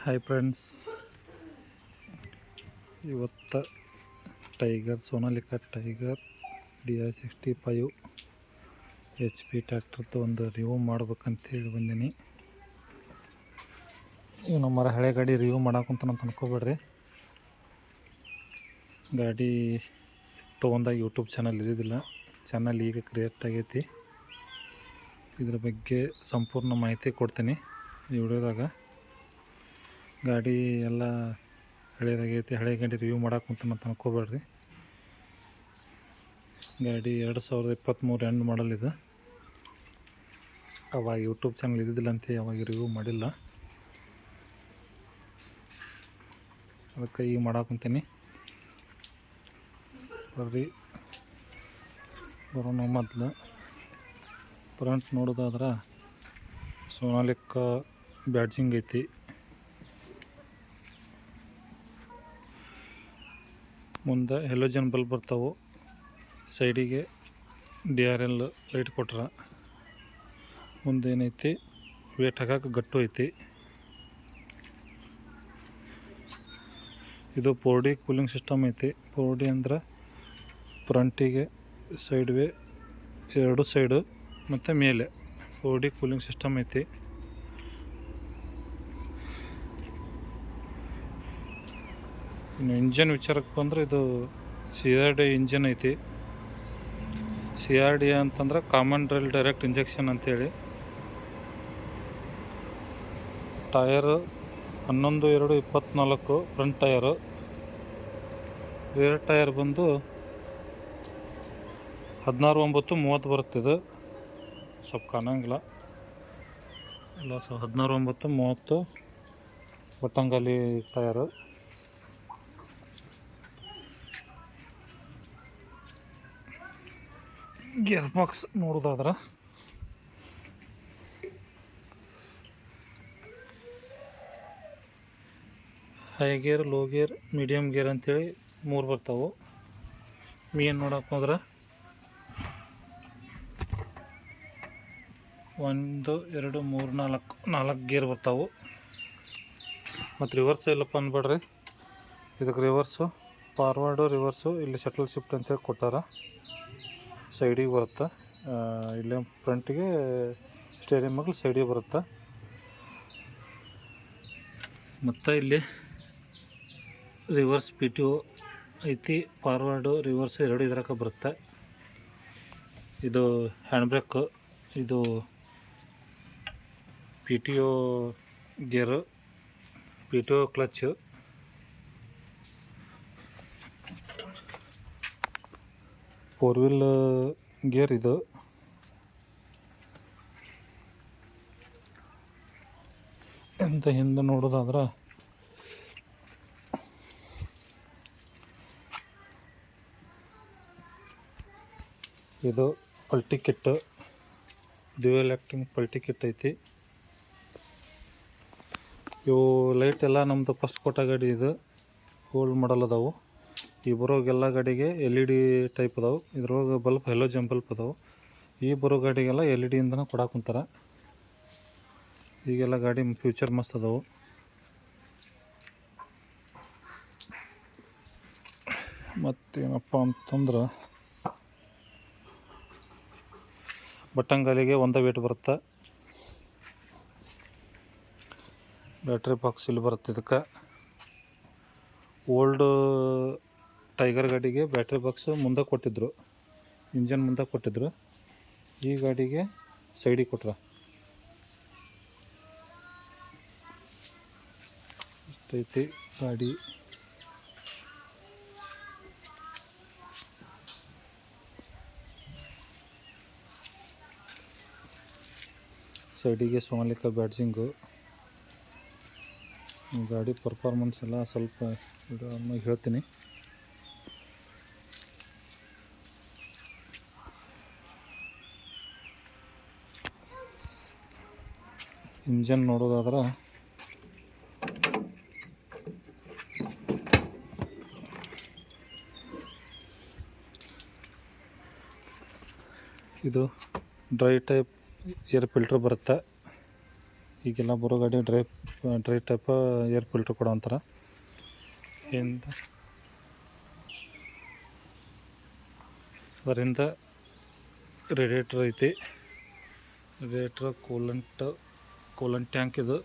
Hi friends, ಇವತ್ತು tiger Sonalika tiger DI-65 HP ಟ್ರ್ಯಾಕ್ಟರ್ದು ಒಂದು review ಮಾಡ್ಬೇಕಂತೇಳಿ ಬಂದೀನಿ. ಈಗ ನಮ್ಮ ಹಳೆ ಗಾಡಿ ರಿವ್ಯೂ ಮಾಡಾಕಂತ ಅನ್ಕೋಬೇಡ್ರಿ. ಗಾಡಿ ತೊಗೊಂಡಾಗ ಯೂಟ್ಯೂಬ್ ಚಾನಲ್ ಇದ್ದಿದ್ದಿಲ್ಲ, ಚಾನಲ್ ಈಗ ಕ್ರಿಯೇಟ್ ಆಗೈತಿ. ಇದ್ರ ಬಗ್ಗೆ ಸಂಪೂರ್ಣ ಮಾಹಿತಿ ಕೊಡ್ತೀನಿ ಈ ವಿಡಿಯೋದಾಗ. ಗಾಡಿ ಎಲ್ಲ ಹಳೇದಾಗೈತಿ, ಹಳೆ ಗಾಡಿ ರಿವ್ಯೂ ಮಾಡಾಕಂತ ಅನ್ಕೋಬೇಡ್ರಿ. ಗಾಡಿ 2023 ಎಂಡ್ ಮಾಡಲ್ ಇದು. ಅವಾಗ ಯೂಟ್ಯೂಬ್ ಚಾನಲ್ ಇದ್ದಿದ್ದಿಲ್ಲ ಅಂತ ಅವಾಗ ರಿವ್ಯೂ ಮಾಡಿಲ್ಲ, ಅದಕ್ಕೆ ಈಗ ಮಾಡಾಕಂತೀನಿ. ಬರ್ರಿ ಬರೋಣ. ಮೊದಲು ಫ್ರಂಟ್ ನೋಡೋದಾದ್ರೆ ಸೋನಾಲಿಕಾ ಬ್ಯಾಡ್ಜಿಂಗ್ ಐತಿ. ಮುಂದೆ ಹೆಲೋಜನ್ ಬಲ್ಬ್ ಬರ್ತಾವೆ, ಸೈಡಿಗೆ DRL ಲೈಟ್ ಕೊಟ್ರ. ಮುಂದೇನೈತಿ ವೇಟ್ ಹಾಕಕ್ಕೆ ಗಟ್ಟು ಐತಿ. ಇದು 4D ಕೂಲಿಂಗ್ ಸಿಸ್ಟಮ್ ಐತಿ. 4D ಅಂದ್ರೆ ಫ್ರಂಟಿಗೆ ಸೈಡ್ ವೇ, ಎರಡು ಸೈಡು ಮತ್ತು ಮೇಲೆ 4D ಕೂಲಿಂಗ್ ಸಿಸ್ಟಮ್ ಐತಿ. ಇನ್ನು ಇಂಜನ್ ವಿಚಾರಕ್ಕೆ ಬಂದರೆ ಇದು CRD ಇಂಜನ್ ಐತಿ. CRD ಅಂತಂದ್ರೆ ಕಾಮನ್ ಡ್ರೈಲ್ ಡೈರೆಕ್ಟ್ ಇಂಜೆಕ್ಷನ್ ಅಂತೇಳಿ. Tyre 11/2/24 front tyre. Rear tyre ಬಂದು 16/9/30 ಬರುತ್ತಿದ್ದು, ಸ್ವಲ್ಪ ಕಾಣಂಗಿಲ್ಲ ಇಲ್ಲ. 16/9/30 ಬಟ್ಟಂಗಾಲಿ ಟಯರು. ಗೇರ್ ಬಾಕ್ಸ್ ನೋಡೋದಾದ್ರೆ high gear, low gear, medium gear ಅಂತೇಳಿ 3 ಬರ್ತಾವೆ. ಮೇನ್ ನೋಡಕ್ಕೆ ಹೋದ್ರೆ 1 2 3 4 ಗೇರ್ ಬರ್ತಾವೆ. ಮತ್ತು ರಿವರ್ಸ್ ಇಲ್ಲಪ್ಪ ಅಂದ್ಬೇಡ್ರಿ, ಇದಕ್ಕೆ ರಿವರ್ಸು, ಫಾರ್ವರ್ಡು, ರಿವರ್ಸು ಇಲ್ಲಿ ಶಟಲ್ ಶಿಫ್ಟ್ ಅಂತೇಳಿ ಕೊಟ್ಟಾರ. ಸೈಡಿಗೆ ಬರುತ್ತೆ, ಇಲ್ಲೇ ಫ್ರಂಟಿಗೆ ಸ್ಟೇರಿಂಗ್ ಮಗ್ಳು ಸೈಡಿಗೆ ಬರುತ್ತೆ. ಮತ್ತು ಇಲ್ಲಿ ರಿವರ್ಸ್ PTO ಐತಿ. ಫಾರ್ವರ್ಡು, ರಿವರ್ಸು ಎರಡು ಇದ್ರಾಗ ಬರುತ್ತೆ. ಇದು ಹ್ಯಾಂಡ್ ಬ್ರೇಕು, ಇದು PTO ಗೇರು, PTO clutch. Four wheel gear ಇದು. ಅಂತ ಹಿಂದೆ ನೋಡೋದಾದ್ರೆ ಇದು ಪಲ್ಟಿ ಕಿಟ್ಟು, ಡ್ಯುಯಲ್ ಆ್ಯಕ್ಟಿಂಗ್ ಪಲ್ಟಿ ಕಿಟ್ ಐತಿ. ಇವು ಲೈಟ್ ಎಲ್ಲ ನಮ್ಮದು ಫಸ್ಟ್ ಕೊಟ್ಟ ಗಾಡಿ ಇದು, ಓಲ್ಡ್ ಮಾಡಲ್ ಅದಾವು. ಈ ಬರೋಗೆಲ್ಲ ಗಾಡಿಗೆ LED ಟೈಪ್ ಅದಾವೆ. ಇದ್ರೊಳಗೆ ಬಲ್ಪ್ ಹೆಲೋಜನ್ ಬಲ್ಪ್ ಅದಾವೆ. ಈ ಬರೋ ಗಾಡಿಗೆಲ್ಲ LED ಇಂದನೇ ಕೊಡಾಕುಂತಾರ. ಈಗೆಲ್ಲ ಗಾಡಿ ಫ್ಯೂಚರ್ ಮಸ್ತ್ ಅದಾವೆ. ಮತ್ತೇನಪ್ಪ ಅಂತಂದ್ರೆ ಬಟ್ಟಂಗಾಲಿಗೆ ಒಂದೇ ವೇಟ್ ಬರುತ್ತೆ. ಬ್ಯಾಟ್ರಿ ಬಾಕ್ಸ್ ಇಲ್ಲಿ ಬರುತ್ತೆ. ಇದಕ್ಕೆ ಓಲ್ಡ್ ಟೈಗರ್ ಗಾಡಿಗೆ ಬ್ಯಾಟ್ರಿ ಬಾಕ್ಸ್ ಮುಂದೆ ಕೊಟ್ಟಿದ್ರು, ಇಂಜನ್ ಮುಂದೆ ಕೊಟ್ಟಿದ್ರು. ಈ ಗಾಡಿಗೆ ಸೈಡಿಗೆ ಕೊಟ್ರ. ಇಷ್ಟೈತಿ ಗಾಡಿ. ಸೈಡಿಗೆ ಸೋನಾಲಿಕಾ ಬ್ಯಾಡ್ಜಿಂಗು. ಗಾಡಿ ಪರ್ಫಾರ್ಮೆನ್ಸ್ ಎಲ್ಲ ಸ್ವಲ್ಪ ಹೇಳ್ತೀನಿ. ಇಂಜನ್ ನೋಡೋದಾದ್ರೆ ಇದು ಡ್ರೈ ಟೈಪ್ ಏರ್ ಫಿಲ್ಟರ್ ಬರುತ್ತೆ. ಈಗೆಲ್ಲ ಬರೋ ಗಾಡಿ ಡ್ರೈ ಟೈಪ್ ಏರ್ ಫಿಲ್ಟ್ರ್ ಕೊಡೋ ಅಂತಾರೆ. ಅದರಿಂದ ರೇಡಿಯೇಟ್ರ್ ಐತಿ. Radiator coolant tank. ಇದು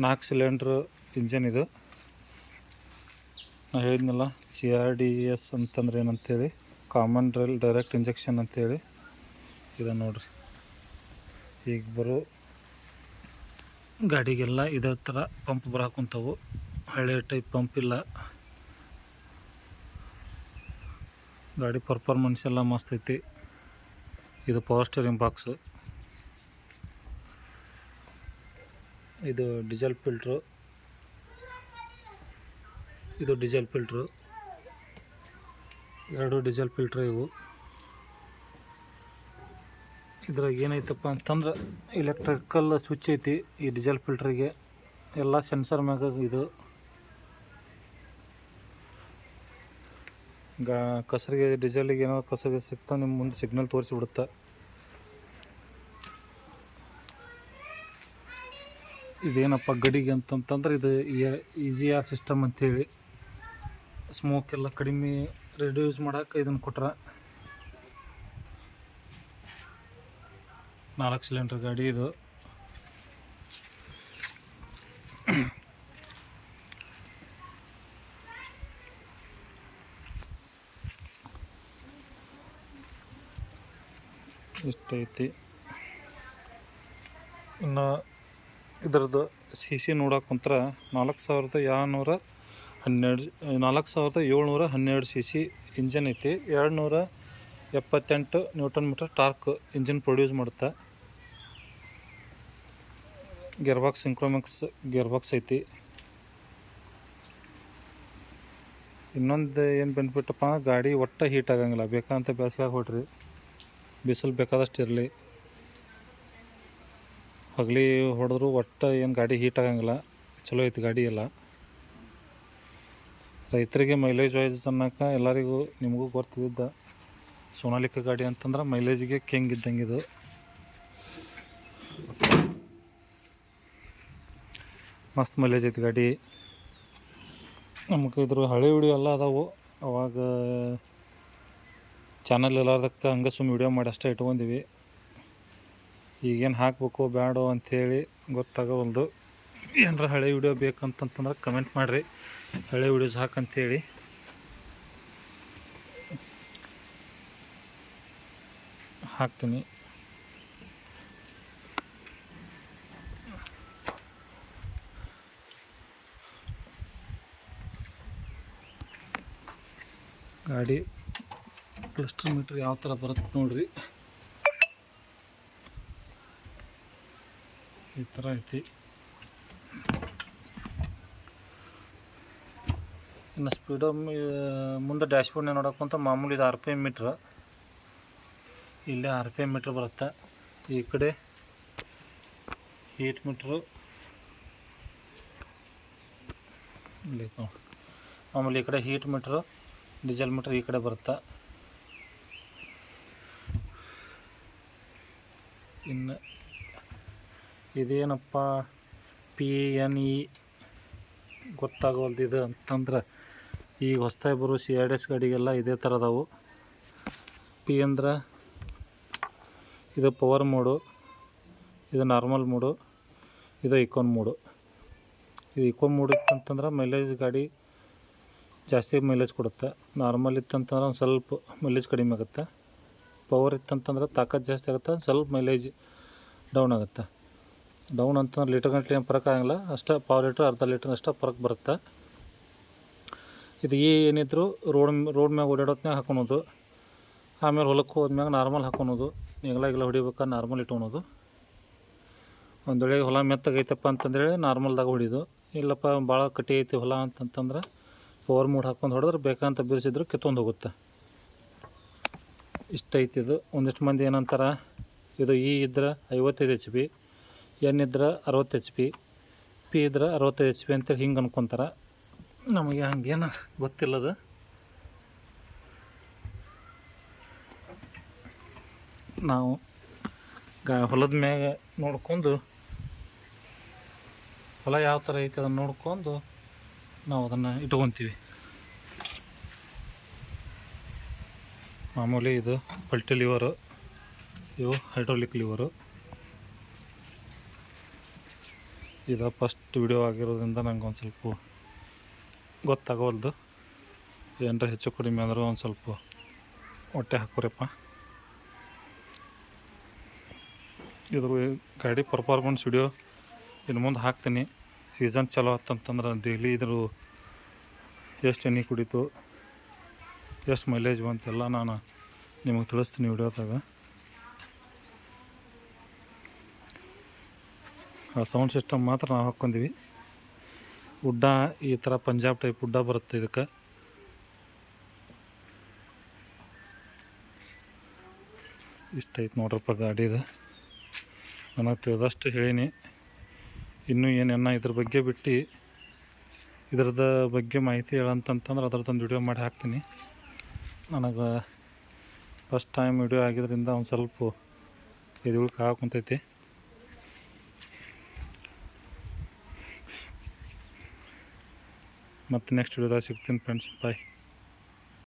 4 ಸಿಲಿಂಡ್ರ್ ಇಂಜನ್. ಇದು ನಾನು ಹೇಳಿದ್ನಲ್ಲ CRDS ಅಂತಂದ್ರೆ ಏನಂತೇಳಿ, ಕಾಮನ್ ರೇಲ್ ಡೈರೆಕ್ಟ್ ಇಂಜೆಕ್ಷನ್ ಅಂತೇಳಿ. ಇದು ನೋಡ್ರಿ, ಈಗ ಬರೋ ಗಾಡಿಗೆಲ್ಲ ಇದೇ ಥರ ಪಂಪ್ ಬರಾಕುಂತಾವು. ಹಳೆ ಟೈಪ್ ಪಂಪ್ ಇಲ್ಲ. ಗಾಡಿ ಪರ್ಫಾರ್ಮೆನ್ಸ್ ಎಲ್ಲ ಮಸ್ತ್ ಐತಿ. ಇದು ಪವರ್ ಸ್ಟೀರಿಂಗ್ ಬಾಕ್ಸು. ಇದು ಡೀಸೆಲ್ ಫಿಲ್ಟ್ರು. ಇದು ಡೀಸೆಲ್ ಫಿಲ್ಟ್ರು. 2 ಡೀಸೆಲ್ ಫಿಲ್ಟ್ರ್ ಇವು. ಇದ್ರಾಗ ಏನೈತಪ್ಪ ಅಂತಂದ್ರೆ ಎಲೆಕ್ಟ್ರಿಕಲ್ ಸ್ವಿಚ್ ಐತಿ ಈ ಡೀಸೆಲ್ ಫಿಲ್ಟ್ರಿಗೆ. ಎಲ್ಲ ಸೆನ್ಸರ್ ಮ್ಯಾಗ ಇದು ಕಸರಿಗೆ ಡೀಸೆಲಿಗೆ ಏನೋ ಕಸರಿಗೆ ಸಿಗ್ತಾ ನಿಮ್ಮ ಮುಂದೆ ಸಿಗ್ನಲ್ ತೋರಿಸಿಬಿಡುತ್ತೆ. ಇದೇನಪ್ಪ ಗಡಿಗೆ ಅಂತಂತಂದ್ರೆ ಇದು EGR ಸಿಸ್ಟಮ್ ಅಂಥೇಳಿ. ಸ್ಮೋಕ್ ಎಲ್ಲ ಕಡಿಮೆ ರಿಡ್ಯೂಸ್ ಮಾಡೋಕೆ ಇದನ್ನು ಕೊಟ್ರ. 4 ಸಿಲಿಂಡರ್ ಗಾಡಿ ಇದು. ಇಷ್ಟೈತಿ. ಇನ್ನು ಇದ್ರದ್ದು CC ನೋಡೋಕೆ ಕುಂತ್ರೆ 4712 CC ಇಂಜನ್ ಐತಿ. 278 newton metre torque engine produce ಮಾಡುತ್ತೆ. ಗೇರ್ಬಾಕ್ಸ್ ಸಿಂಕ್ರೋಮ್ಯಾಕ್ಸ್ ಗೇರ್ಬಾಕ್ಸ್ ಐತಿ. ಇನ್ನೊಂದು ಏನು ಬೆನಿಫಿಟಪ್ಪ, ಗಾಡಿ ಒಟ್ಟು ಹೀಟ್ ಆಗಂಗಿಲ್ಲ. ಬೇಕಂತ ಬೇಸಿಗೆ ಹೊಡ್ರಿ, ಬಿಸಿಲು ಬೇಕಾದಷ್ಟು ಇರಲಿ, ಹಗಲಿ ಹೊಡೆದ್ರು ಒಟ್ಟು ಏನು ಗಾಡಿ ಹೀಟ್ ಆಗಂಗಿಲ್ಲ. ಚಲೋ ಐತಿ ಗಾಡಿ ಎಲ್ಲ. ರೈತರಿಗೆ ಮೈಲೇಜ್ ವೈಸ್ ಅನ್ನೋಕೆ ಎಲ್ಲರಿಗೂ ನಿಮಗೂ ಗೊತ್ತಿದ್ದ ಸೋನಾಲಿಕಾ ಗಾಡಿ ಅಂತಂದ್ರೆ ಮೈಲೇಜಿಗೆ ಕಿಂಗ್ ಇದ್ದಂಗೆ. ಇದು ಮಸ್ತ್ ಮೈಲೇಜ್ ಐತಿ ಗಾಡಿ. ನಮಗೆ ಇದ್ರ ಹಳೆ ವಿಡಿಯೋ ಎಲ್ಲ ಅದಾವು. ಅವಾಗ ಚಾನಲ್ ಎಲ್ಲದಕ್ಕೆ ಹಂಗೆ ಸುಮ್ಮನೆ ವಿಡಿಯೋ ಮಾಡಿ ಅಷ್ಟೇ ಇಟ್ಕೊಂಡಿವಿ. ಈಗೇನು ಹಾಕಬೇಕು ಬೇಡ ಅಂಥೇಳಿ ಗೊತ್ತಾಗೋವಲ್ದು. ಏನಾರ ಹಳೆ ವಿಡಿಯೋ ಬೇಕಂತಂತಂದ್ರೆ ಕಮೆಂಟ್ ಮಾಡಿರಿ, ಹಳೆ ವಿಡಿಯೋಸ್ ಹಾಕಂತೇಳಿ. ಹಾಕ್ತೀನಿ. ಗಾಡಿ ಕ್ಲಸ್ಟರ್ ಮೀಟ್ರ್ ಯಾವ ಥರ ಬರುತ್ತೆ ನೋಡ್ರಿ. ಈ ಥರ ಐತಿ. ಇನ್ನು ಸ್ಪೀಡೋ ಮುಂದೆ ಡ್ಯಾಶ್ಬೋರ್ಡ್ನ ನೋಡೋಕ್ಕಂತ ಮಾಮೂಲಿ ಇದು RPM ಮೀಟ್ರ್. ಇಲ್ಲೇ RPM ಮೀಟ್ರ್ ಬರುತ್ತೆ. ಈ ಕಡೆ ಹೀಟ್ ಮೀಟ್ರು ಇಲ್ಲಿ ಮಾಮೂಲಿ. ಈ ಕಡೆ ಹೀಟ್ ಮೀಟ್ರು, ಡೀಸೆಲ್ ಮೀಟ್ರ್ ಈ ಕಡೆ ಬರುತ್ತೆ. ಇನ್ನು ಇದೇನಪ್ಪ PNE ಗೊತ್ತಾಗೋಲ್ದು ಇದು ಅಂತಂದ್ರೆ, ಈಗ ಹೊಸ್ದಾಗಿ ಬರೋ CRDS ಗಾಡಿಗೆಲ್ಲ ಇದೇ ಥರ ಅದಾವು. P ಅಂದ್ರೆ ಇದು ಪವರ್ ಮೋಡು, ಇದು ನಾರ್ಮಲ್ ಮೋಡು, ಇದು ಇಕೋನ್ ಮೋಡು. ಇದು ಇಕೋನ್ ಮೋಡ್ ಇತ್ತಂತಂದ್ರೆ ಮೈಲೇಜ್ ಗಾಡಿ ಜಾಸ್ತಿ ಮೈಲೇಜ್ ಕೊಡುತ್ತೆ. ನಾರ್ಮಲ್ ಇತ್ತಂತಂದ್ರೆ ಒಂದು ಸ್ವಲ್ಪ ಮೈಲೇಜ್ ಕಡಿಮೆ ಆಗುತ್ತೆ. ಪವರ್ ಇತ್ತಂತಂದ್ರೆ ತಾಕತ್ತು ಜಾಸ್ತಿ ಆಗುತ್ತೆ, ಸ್ವಲ್ಪ ಮೈಲೇಜ್ ಡೌನ್ ಆಗುತ್ತೆ. ಡೌನ್ ಅಂತಂದ್ರೆ ಲೀಟರ್ ಗಂಟ್ಲೆ ಏನು ಫರಕ್ ಆಗಂಗಿಲ್ಲ, ಅಷ್ಟೇ ಪಾವು ಲೀಟ್ರ್ ಅರ್ಧ ಲೀಟ್ರ್ ಅಷ್ಟೇ ಫರಕ್ ಬರುತ್ತೆ. ಇದು ಏನಿದ್ರು ರೋಡ್ ಮ್ಯಾಗ ಓಡಾಡೋತ್ನಾಗ ಹಾಕೊಳೋದು. ಆಮೇಲೆ ಹೊಲಕ್ಕೆ ಹೋದ್ಮ್ಯಾಗ ನಾರ್ಮಲ್ ಹಾಕೊಳೋದು. ಈಗೆಲ್ಲ ಹೊಡಿಬೇಕಾದ್ರೆ ನಾರ್ಮಲ್ ಇಟ್ಕೊಳೋದು. ಒಂದು ವೇಳೆ ಹೊಲ ಮೆತ್ತಗೈತಪ್ಪ ಅಂತಂದೇಳಿ ನಾರ್ಮಲ್ದಾಗ ಹೊಡಿಯೋದು. ಇಲ್ಲಪ್ಪ ಭಾಳ ಕಟ್ಟಿ ಐತಿ ಹೊಲ ಅಂತಂತಂದ್ರೆ ಪವರ್ ಮೋಡ್ ಹಾಕ್ಕೊಂಡು ಹೊಡೆದ್ರೆ ಬೇಕಂತ ಬಿರಿಸಿದ್ರು ಕಿತ್ಕೊಂಡು ಹೋಗುತ್ತೆ. ಇಷ್ಟ ಐತಿ ಇದು. ಒಂದಿಷ್ಟು ಮಂದಿ ಏನಂತಾರೆ, ಇದು ಇದ್ರೆ 55 HP, N ಇದ್ರೆ 60 HP, P ಇದ್ರೆ 65 HP ಅಂತೇಳಿ ಹಿಂಗೆ ಅನ್ಕೊತಾರೆ. ನಮಗೆ ಹಂಗೇನು ಗೊತ್ತಿಲ್ಲದು. ನಾವು ಹೊಲದ ಮ್ಯಾಗ ನೋಡ್ಕೊಂಡು ಹೊಲ ಯಾವ ಥರ ಐತೆ ಅದನ್ನು ನೋಡ್ಕೊಂಡು ನಾವು ಅದನ್ನು ಇಟ್ಕೊತೀವಿ. ಮಾಮೂಲಿ ಇದು ಪಲ್ಟಿ ಲಿವರು, ಇವು ಹೈಡ್ರಾಲಿಕ್ ಲಿವರು. ಇದು ಫಸ್ಟ್ ವಿಡಿಯೋ ಆಗಿರೋದ್ರಿಂದ ನಂಗೆ ಒಂದು ಸ್ವಲ್ಪ ಗೊತ್ತಾಗೋಲ್ದು. ಏನರ ಹೆಚ್ಚು ಕಡಿಮೆ ಅಂದರೂ ಒಂದು ಸ್ವಲ್ಪ ಹೊಟ್ಟೆ ಹಾಕೋರಿಪ್ಪ. ಇದ್ರ ಗಾಡಿ ಪರ್ಫಾರ್ಮೆನ್ಸ್ ವಿಡಿಯೋ ಇನ್ನು ಮುಂದೆ ಹಾಕ್ತೀನಿ. ಸೀಸನ್ ಚಲೋ ಆತಂತಂದ್ರೆ ಡೈಲಿ ಇದ್ರ ಎಷ್ಟು ಎಣ್ಣೆ ಕುಡಿತು, ಎಷ್ಟು ಮೈಲೇಜ್ ಬಂತೆಲ್ಲ ನಾನು ನಿಮಗೆ ತಿಳಿಸ್ತೀನಿ ವಿಡಿಯೋದಾಗ. ಆ ಸೌಂಡ್ ಸಿಸ್ಟಮ್ ಮಾತ್ರ ನಾವು ಹಾಕ್ಕೊಂತೀವಿ. ಉಡ್ಡ ಈ ಥರ ಪಂಜಾಬ್ ಟೈಪ್ ಉಡ್ಡ ಬರುತ್ತೆ ಇದಕ್ಕೆ. ಇಷ್ಟೈತೆ ನೋಡ್ರಪ್ಪ ಗಾಡಿದು. ನನಗೆ ತಿಳಿದಷ್ಟು ಹೇಳೀನಿ. ಇನ್ನೂ ಏನೇನ ಇದ್ರ ಬಗ್ಗೆ ಬಿಟ್ಟು ಇದ್ರದ ಬಗ್ಗೆ ಮಾಹಿತಿ ಹೇಳಂತಂತಂದ್ರೆ ಅದ್ರದ್ದೊಂದು ವಿಡಿಯೋ ಮಾಡಿ ಹಾಕ್ತೀನಿ. ನನಗೆ ಫಸ್ಟ್ ಟೈಮ್ ವಿಡಿಯೋ ಆಗಿದ್ದರಿಂದ ಒಂದು ಸ್ವಲ್ಪ ಇದು ಹಾಕುಂತೈತಿ. ಮತ್ತು ನೆಕ್ಸ್ಟ್ ವಿಡಿಯೋದಾಗ ಸಿಗ್ತೀನಿ ಫ್ರೆಂಡ್ಸ್. ಬಾಯ್.